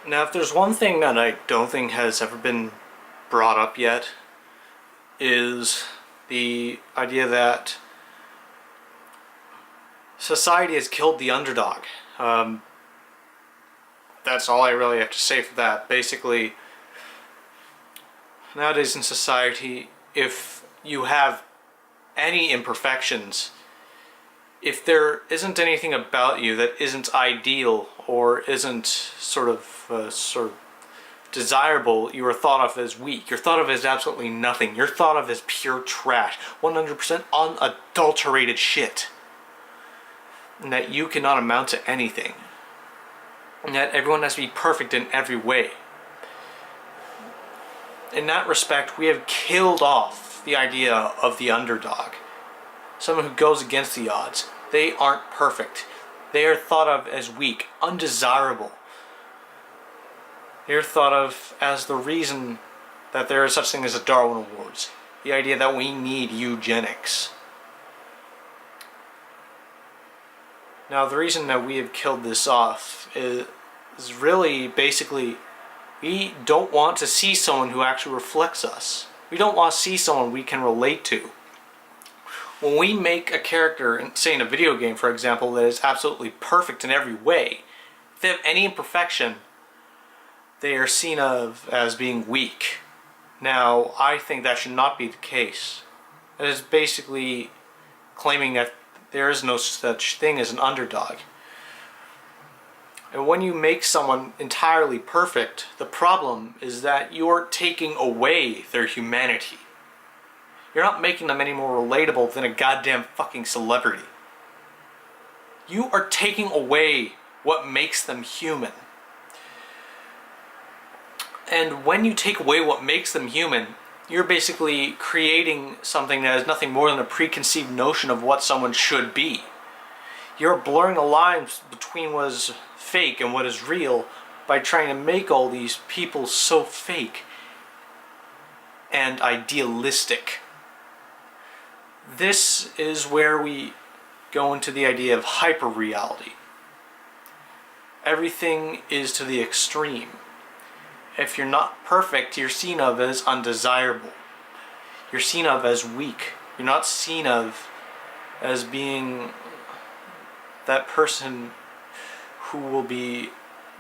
Now, if there's one thing that I don't think has ever been brought up yet, is the idea that society has killed the underdog. That's all I really have to say for that. Basically, nowadays in society, if you have any imperfections, if there isn't anything about you that isn't ideal or isn't sort of desirable, you are thought of as weak. You're thought of as absolutely nothing. You're thought of as pure trash, 100% unadulterated shit, and that you cannot amount to anything, and that everyone has to be perfect in every way. In that respect, we have killed off the idea of the underdog. Someone who goes against the odds. They aren't perfect. They are thought of as weak, undesirable. They are thought of as the reason that there is such thing as a Darwin Awards. The idea that we need eugenics. Now, the reason that we have killed this off is really basically we don't want to see someone who actually reflects us. We don't want to see someone we can relate to. When we make a character, say in a video game for example, that is absolutely perfect in every way, if they have any imperfection, they are seen of as being weak. Now, I think that should not be the case. It is basically claiming that there is no such thing as an underdog. And when you make someone entirely perfect, the problem is that you're taking away their humanity. You're not making them any more relatable than a goddamn fucking celebrity. You are taking away what makes them human. And when you take away what makes them human, you're basically creating something that is nothing more than a preconceived notion of what someone should be. You're blurring the lines between what is fake and what is real by trying to make all these people so fake and idealistic. This is where we go into the idea of hyper-reality. Everything is to the extreme. If you're not perfect, you're seen of as undesirable. You're seen of as weak. You're not seen of as being that person who will be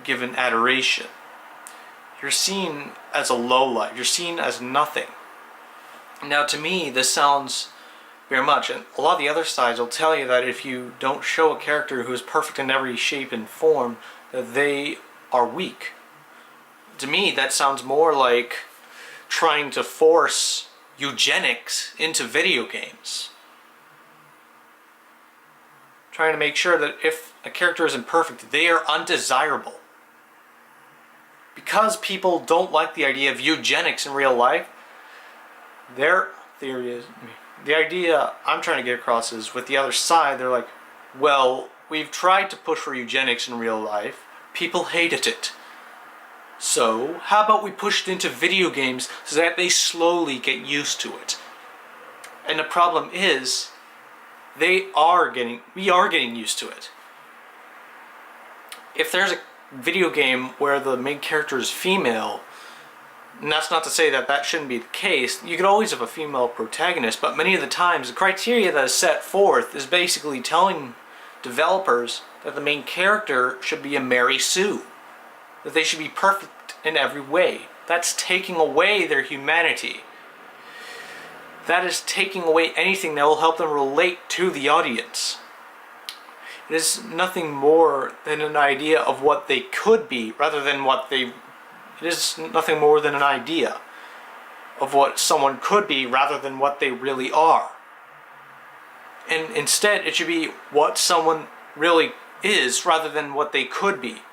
given adoration. You're seen as a lowlife. You're seen as nothing. Now, to me, this sounds very much, and a lot of the other sides will tell you that if you don't show a character who is perfect in every shape and form, that they are weak. To me, that sounds more like trying to force eugenics into video games. Trying to make sure that if a character isn't perfect, they are undesirable. Because people don't like the idea of eugenics in real life, their theory is, the idea I'm trying to get across is with the other side, they're like, well, we've tried to push for eugenics in real life, people hated it. So, how about we push it into video games so that they slowly get used to it? And the problem is, we are getting used to it. If there's a video game where the main character is female, and that's not to say that that shouldn't be the case, you could always have a female protagonist, but many of the times the criteria that is set forth is basically telling developers that the main character should be a Mary Sue. That they should be perfect in every way. That's taking away their humanity. That is taking away anything that will help them relate to the audience. It is nothing more than an idea of what they could be rather than what they... It is nothing more than an idea of what someone could be rather than what they really are. And instead, it should be what someone really is rather than what they could be.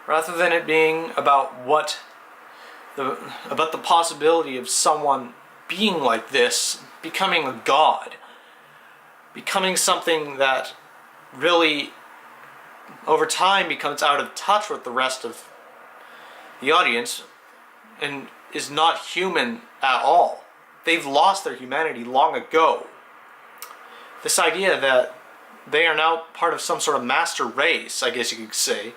Rather than it being about about the possibility of someone being like this, becoming a god, becoming something that really over time becomes out of touch with the rest of the audience and is not human at all. They've lost their humanity long ago. This idea that they are now part of some sort of master race, I guess you could say,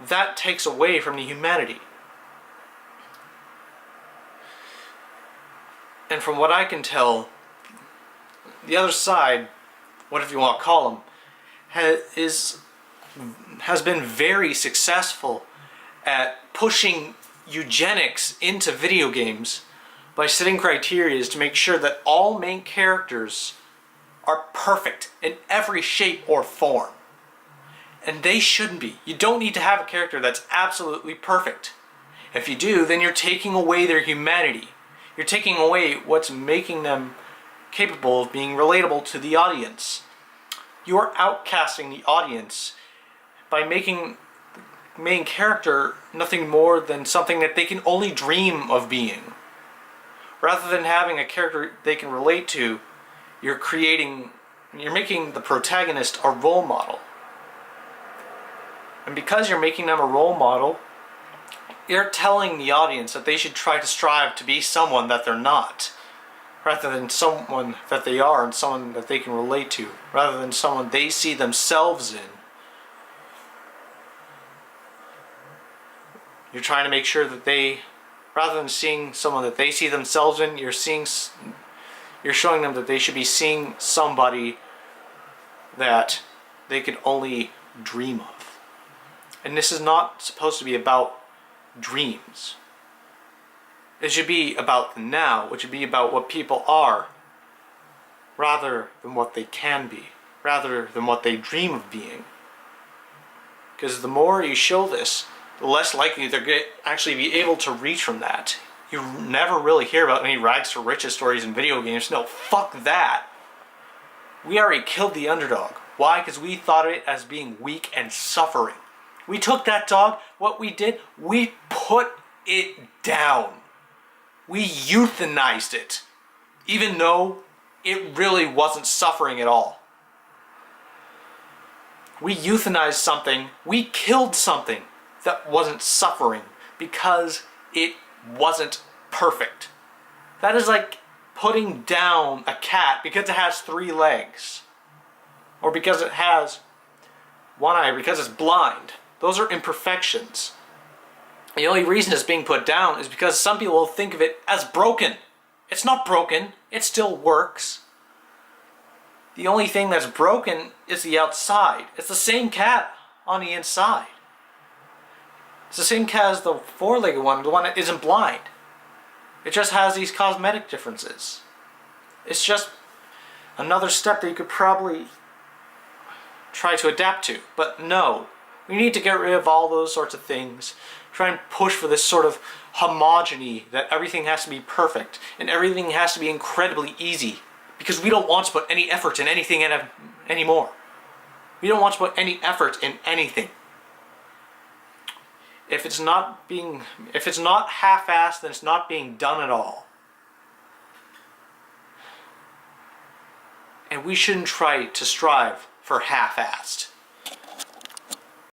that takes away from the humanity. And from what I can tell, the other side, whatever you want to call them, has been very successful at pushing eugenics into video games by setting criteria to make sure that all main characters are perfect in every shape or form. And they shouldn't be. You don't need to have a character that's absolutely perfect. If you do, then you're taking away their humanity. You're taking away what's making them capable of being relatable to the audience. You are outcasting the audience by making the main character nothing more than something that they can only dream of being. Rather than having a character they can relate to, you're making the protagonist a role model. And because you're making them a role model, you're telling the audience that they should try to strive to be someone that they're not, rather than someone that they are and someone that they can relate to, rather than someone they see themselves in. You're trying to make sure that they, rather than seeing someone that they see themselves in, you're showing them that they should be seeing somebody that they can only dream of. And this is not supposed to be about dreams. It should be about the now. It should be about what people are, rather than what they can be, rather than what they dream of being. Because the more you show this, the less likely they're going to actually be able to reach from that. You never really hear about any rags to riches stories in video games. No, fuck that. We already killed the underdog. Why? Because we thought of it as being weak and suffering. We took that dog, what we did, we put it down. We euthanized it, even though it really wasn't suffering at all. We euthanized something, we killed something that wasn't suffering because it wasn't perfect. That is like putting down a cat because it has 3 legs, or because it has one eye, because it's blind. Those are imperfections. The only reason it's being put down is because some people will think of it as broken. It's not broken. It still works. The only thing that's broken is the outside. It's the same cat on the inside. It's the same cat as the 4-legged one, the one that isn't blind. It just has these cosmetic differences. It's just another step that you could probably try to adapt to. But no. We need to get rid of all those sorts of things. Try and push for this sort of homogeny that everything has to be perfect and everything has to be incredibly easy, because we don't want to put any effort in anything anymore. We don't want to put any effort in anything. If it's not half-assed, then it's not being done at all. And we shouldn't try to strive for half-assed.